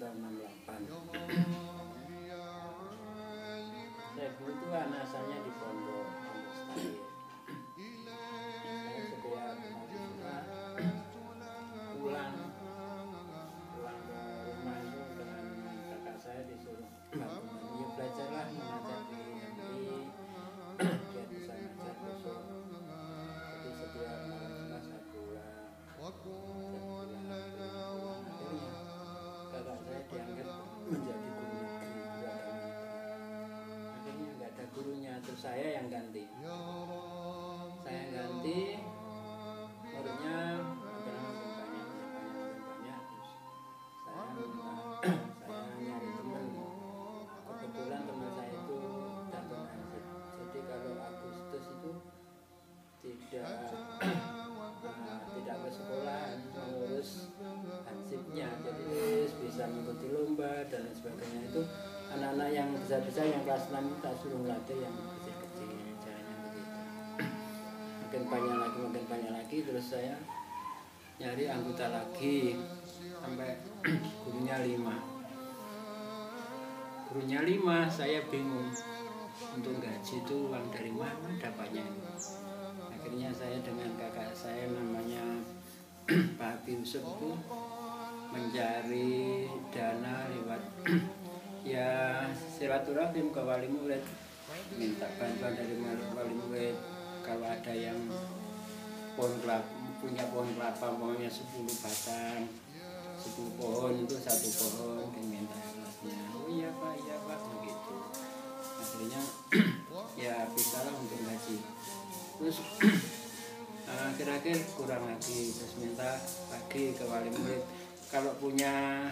tahun 68. Saya dulu tuh anak saya di pondok Stahir. Saya setiap hari Jumat pulang ke rumah itu dengan kakak saya disuruh bantu belajarlah mengajar di MI biar bisa ngajar besok. Jadi setiap malam Jumat saya pulang. Akhirnya kakak saya diangkat menjadi guru negeri agama. Akhirnya nggak ada gurunya, terus saya yang ganti. Muridnya makin banyak, terus saya nyari teman. Kebetulan teman saya itu datang hansip. Jadi kalau Agustus itu tidak ke sekolah mengurus hansipnya, jadi bisa mengikuti lomba dan lain sebagainya. Itu anak-anak yang besar-besar yang kelas 6 kita suruh melatih yang kecil-kecil, caranya begitu. Makin banyak lagi, terus saya nyari anggota lagi sampai gurunya 5. Saya bingung untuk gaji itu uang dari mana dapatnya. Akhirnya saya dengan kakak saya namanya Pak Yusuf itu mencari dana lewat ya silaturahim ke wali murid, minta bantuan dari wali murid. Kalau ada yang punya pohon kelapa maunya 10 batang, 10 pohon itu 1 pohon diminta ikhlasnya. Oh iya pak begitu. Akhirnya ya bisalah untuk gaji. Terus akhir-akhir kurang lagi, terus minta lagi ke wali murid kalau punya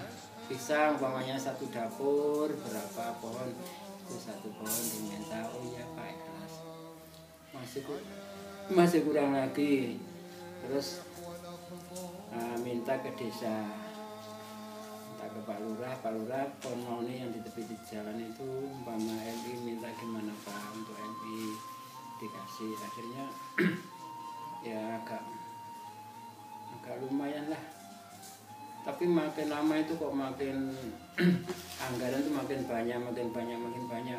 pisang umpamanya 1 dapur berapa pohon, itu 1 pohon diminta. Oh iya pak ikhlas. Masih kurang lagi. Terus minta ke desa, minta ke Pak Lurah, pohon mauni yang di tepi jalan itu umpama MI minta gimana pak untuk MI, dikasih. Akhirnya ya agak lumayan lah. Tapi makin lama itu kok makin anggaran itu makin banyak.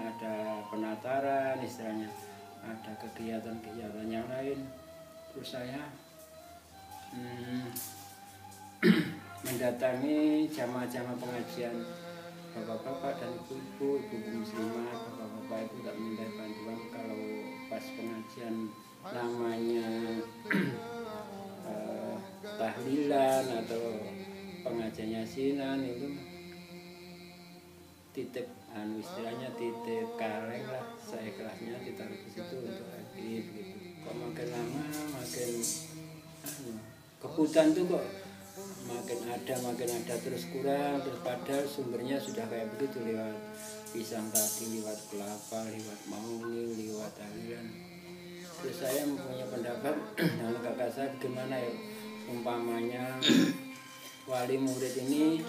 Ada penataran istilahnya, ada kegiatan yang lain. Terus saya mendatangi jamaah-jamaah pengajian, bapak-bapak dan ibu-ibu muslimah. Bapak-bapak itu tak minta bantuan kalau pas pengajian namanya tahlilan atau pengajian yasinan, itu titip istilahnya titip kaleng lah, seikhlasnya ditaruh di situ untuk habib gitu. Kok makin lama makin kebutuhan tuh kok makin ada terus kurang, terus padahal sumbernya sudah kayak begitu, lewat pisang tadi, lewat kelapa, lewat mauni, lewat tahlilan. Terus saya punya pendapat dengan kakak saya, gimana ya umpamanya wali murid ini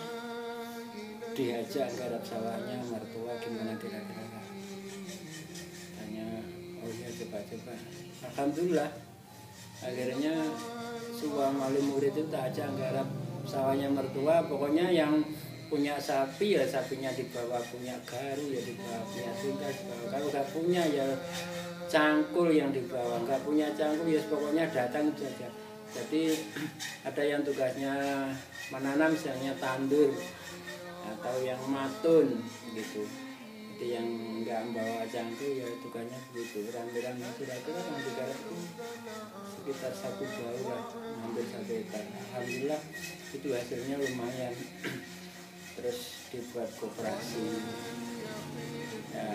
diajak garap sawahnya mertua, gimana kira-kira. Tanya, oh iya coba. Alhamdulillah akhirnya sebuah wali murid itu tak ajak garap sawahnya mertua. Pokoknya yang punya sapi ya sapinya dibawa, punya garu ya dibawa, punya tunggas dibawa. Kalau nggak punya ya cangkul yang dibawa, nggak punya cangkul ya pokoknya datang saja. Jadi ada yang tugasnya menanam misalnya tandur atau yang matun gitu. Jadi yang nggak membawa cangkul ya tugasnya begitu. Rame-rame kira-kira yang digarap itu sekitar 1 jauh lah, hampir 1 hektar. Alhamdulillah itu hasilnya lumayan. Terus dibuat koperasi ya,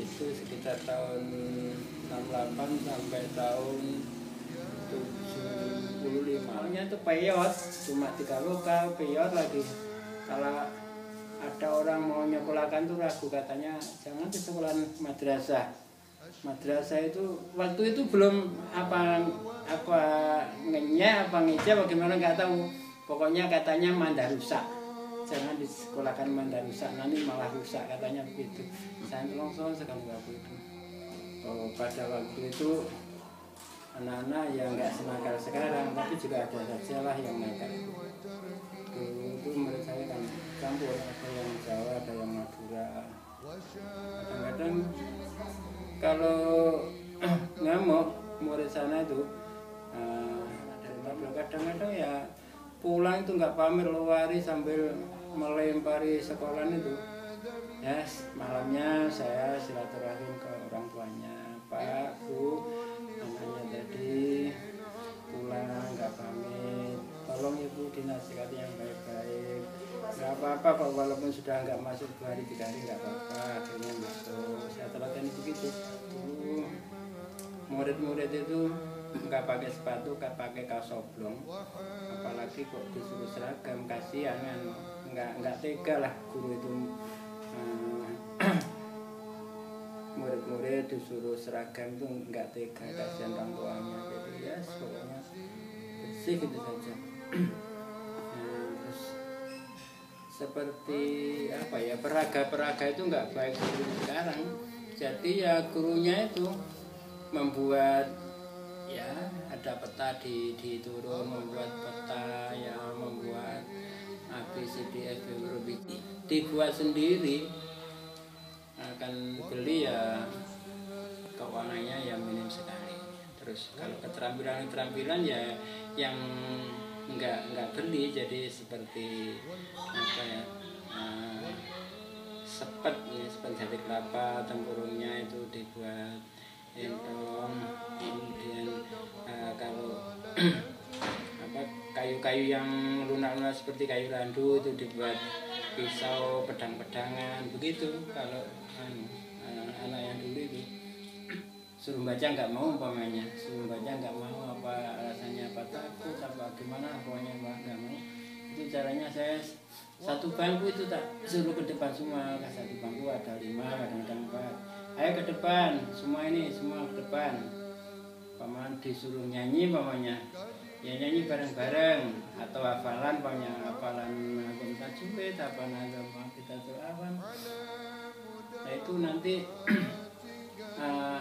itu sekitar tahun 68 sampai tahun 75. Itu peyot, cuma 3 lokal, peyot lagi. Kalau ada orang mau nyekolahkan tuh ragu, katanya jangan ke sekolah madrasah. Madrasah itu waktu itu belum apa ngeja bagaimana nggak tahu. Pokoknya katanya manda rusak, jangan disekolahkan manda rusak, nanti malah rusak katanya begitu. Saya langsung sekali waktu itu. Pada waktu itu anak-anak yang nggak senakal sekarang, tapi juga ada saja lah yang nakal. Dulu itu menurut saya campur, ada yang Jawa, ada yang Madura. Kadang-kadang kalau ngamuk murid sana itu kadang-kadang ya pulang itu nggak pamit, lari sambil melempari sekolah itu. Ya malamnya saya silaturahim ke orang tuanya, Pak, Bu, anaknya tadi pulang nggak pamit, tolong ibu dinasihati yang baik-baik. Nggak apa-apa kok, walaupun sudah nggak masuk 2 hari 3 hari nggak apa-apa, akhirnya masuk. Saya teladan begitu. Murid-murid itu nggak pakai sepatu, nggak pakai kaos oblong, apalagi kok disuruh seragam, kasihan kan, nggak tega lah guru itu. Murid-murid disuruh seragam itu nggak tega, kasihan orang tuanya. Jadi ya pokoknya bersih gitu saja. Terus seperti apa ya, peraga-peraga itu nggak baik seperti sekarang. Jadi ya gurunya itu membuat ya ada peta diturun, membuat peta ya, membuat ABCDF dibuat sendiri, akan beli ya keuangannya yang minim sekali. Terus kalau keterampilan ya yang nggak beli, jadi seperti apa ya, sepet ya, sepet jari kelapa, tempurungnya itu dibuat entong. Kemudian kalau apa kayu-kayu yang lunak-lunak seperti kayu randu itu dibuat pisau, pedang-pedangan begitu. Kalau anak yang dulu itu suruh baca nggak mau, umpamanya suruh baca nggak mau, apa alasannya, apa takut apa gimana, pokoknya nggak mau. Itu caranya saya satu bangku itu tak suruh ke depan semua. Satu bangku ada 5, kadang-kadang 4, ayo ke depan semua, ini semua ke depan. Paman disuruh nyanyi, pamannya ya nyanyi bareng-bareng, atau hafalan, pamannya hafalan agung tajwid, apa agama kita terawan. Nah itu nanti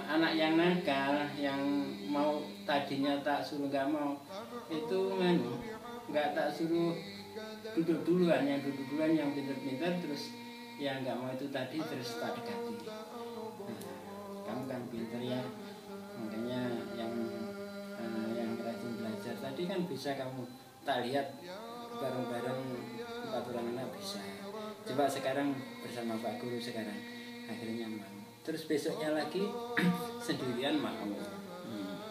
anak yang nakal, yang mau tadinya tak suruh nggak mau, itu nggak tak suruh duduk duluan, yang duduk duluan yang pintar-pintar, terus yang nggak mau itu tadi terus tak dekati. Kamu kan pintar ya, makanya yang rajin belajar tadi kan bisa kamu tak lihat bareng-bareng 4 orang anak bisa. Coba sekarang bersama Pak Guru sekarang, akhirnya mau. Terus besoknya lagi sendirian mau.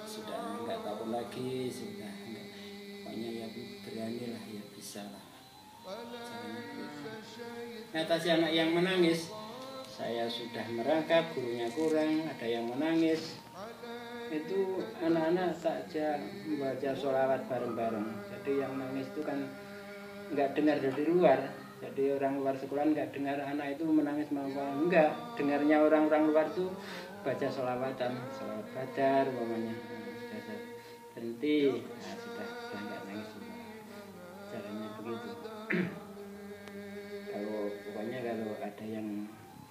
Sudah nggak takut lagi, sudah enggak. Pokoknya ya berani lah, ya bisa lah. Ngatasi anak yang menangis, saya sudah merangkap, gurunya kurang, ada yang menangis. Itu anak-anak takja membaca sholawat bareng-bareng. Jadi yang nangis itu kan nggak dengar dari luar. Jadi orang luar sekolah nggak dengar anak itu menangis mau enggak. Dengarnya orang-orang luar itu baca sholawatan, sholawat badar umpamanya. Sudah berhenti, sudah nggak nangis semua. Caranya begitu. Pokoknya kalau ada yang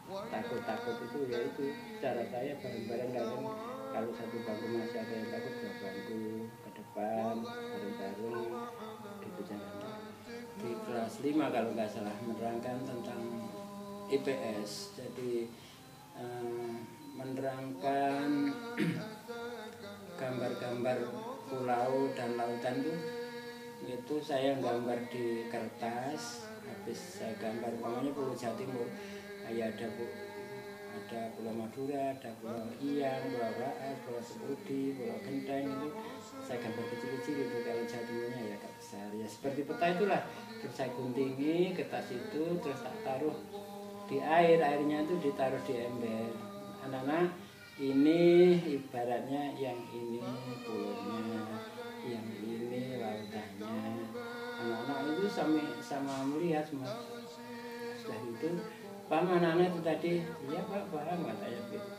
takut itu ya itu cara saya bareng-bareng. Kadang kalau satu bangku masih ada yang takut, 2 bangku ke depan bareng-bareng gitu caranya. Di kelas 5 kalau nggak salah menerangkan tentang IPS, jadi menerangkan gambar-gambar pulau dan lautan itu saya gambar di kertas. Habis saya gambar umpamanya Pulau Jawa Timur, ya ada Pulau Madura, ada Pulau Iyang, Pulau Raas, Pulau Sepudi, Pulau Genteng, itu saya gambar kecil-kecil itu. Kalau Jawa Timurnya ya agak besar, ya seperti peta itulah. Terus saya guntingi kertas itu, terus tak taruh di air, airnya itu ditaruh di ember. Anak-anak, ini ibaratnya yang ini pulaunya, yang ini lautannya. Anak-anak itu sama melihat semua. Sudah itu paham anak-anak itu tadi, iya Pak paham katanya gitu.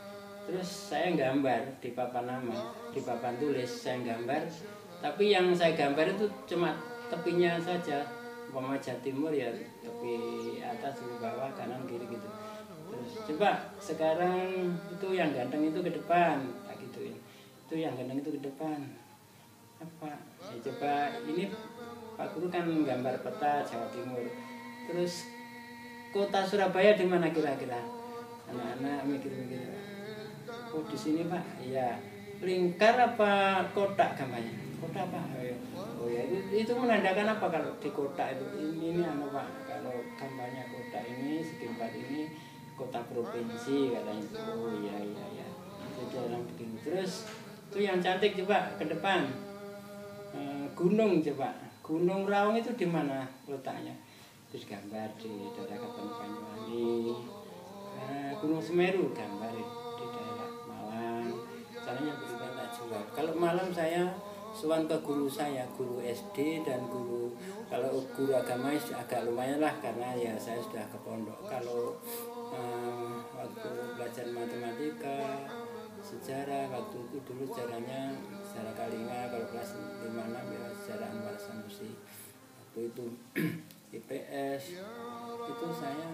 Terus saya gambar di papan nama, di papan tulis saya gambar, tapi yang saya gambar itu cuma tepinya saja. Umpama Jawa Timur ya tepi atas, tepi bawah, kanan kiri gitu. Terus coba sekarang itu yang ganteng itu ke depan, tak gituin. Itu yang ganteng itu ke depan. Apa? Ya coba ini Pak Guru kan gambar peta Jawa Timur. Terus kota Surabaya di mana kira-kira? Anak-anak mikir-mikir. Oh di sini Pak, ya lingkar apa kotak gambarnya? Kotak Pak. Oh ya itu menandakan apa kalau di kotak itu? Ini anu Pak, kalau gambarnya kotak ini segi empat ini kota provinsi katanya. Oh iya. Jadi orang begini. Terus itu yang cantik coba ke depan. Gunung coba. Gunung Raung itu di mana letaknya? Terus gambar di daerah Kabupaten Banyuwangi. Gunung Semeru gambar di daerah Malang. Caranya begitu tak jawab. Kalau malam saya sowan ke guru saya, guru SD dan guru, kalau guru agama agak lumayan lah karena ya saya sudah ke pondok. Kalau waktu belajar matematika, sejarah waktu itu dulu sejarahnya sejarah Kalinga, kalau kelas 5-6 ya sejarah Anwar Sanusi. Waktu itu IPS itu saya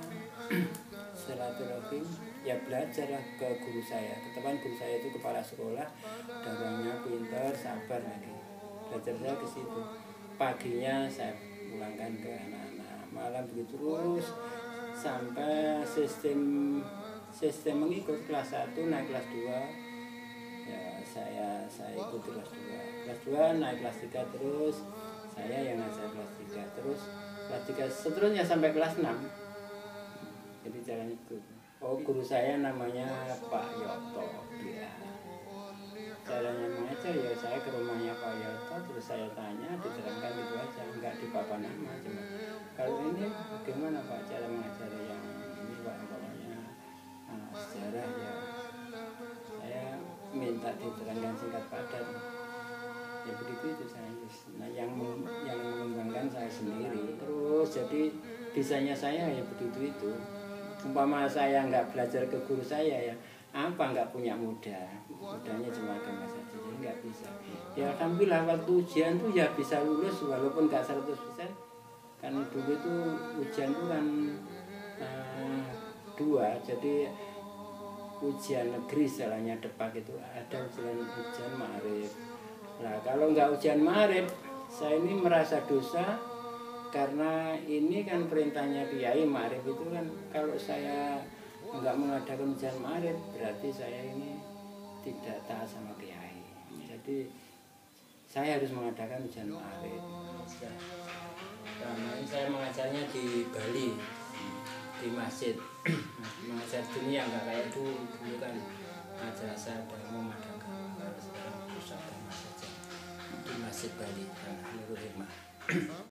silaturahim ya belajar ke guru saya. Ketepan guru saya itu kepala sekolah, orangnya pintar, sabar lagi. Belajar saya ke situ. Paginya saya pulangkan ke anak-anak, malam begitu terus sampai sistem mengikut kelas 1 naik kelas 2. Ya saya ikut kelas 2. Kelas 2 naik kelas 3 terus saya yang ngajar kelas 3 terus kelas 3 seterusnya sampai kelas 6. Jadi jalan itu. Oh guru saya namanya Pak Yoto ya. Caranya mengajar ya saya ke rumahnya Pak Yoto terus saya tanya diterangkan gitu aja, enggak di papan nama cuma kalau ini bagaimana Pak cara mengajar yang ini Pak umpamanya sejarah ya saya minta diterangkan singkat padat ya begitu itu saya. Nah yang mengembangkan saya sendiri terus jadi desainnya saya ya begitu itu. Umpama saya nggak belajar ke guru saya ya apa nggak punya mudahnya cuma agama saja jadi nggak bisa. Ya alhamdulillah waktu ujian tuh ya bisa lulus walaupun nggak 100%. Kan dulu itu ujian itu kan 2 jadi ujian negeri istilahnya Depak itu ada ujian Ma'arif. Nah kalau nggak ujian Ma'arif saya ini merasa dosa karena ini kan perintahnya Kiai Ma'arif itu kan kalau saya nggak mengadakan ujian Ma'arif berarti saya ini tidak taat sama Kiai. Jadi saya harus mengadakan ujian Ma'arif. Karena ini saya mengajarnya di Bali di masjid. Mengajar dunia nggak kayak dulu kan madrasah Darmo Madangkara. Kalau sekarang pusat agama saja di Masjid Bali dan Nurul Hikmah.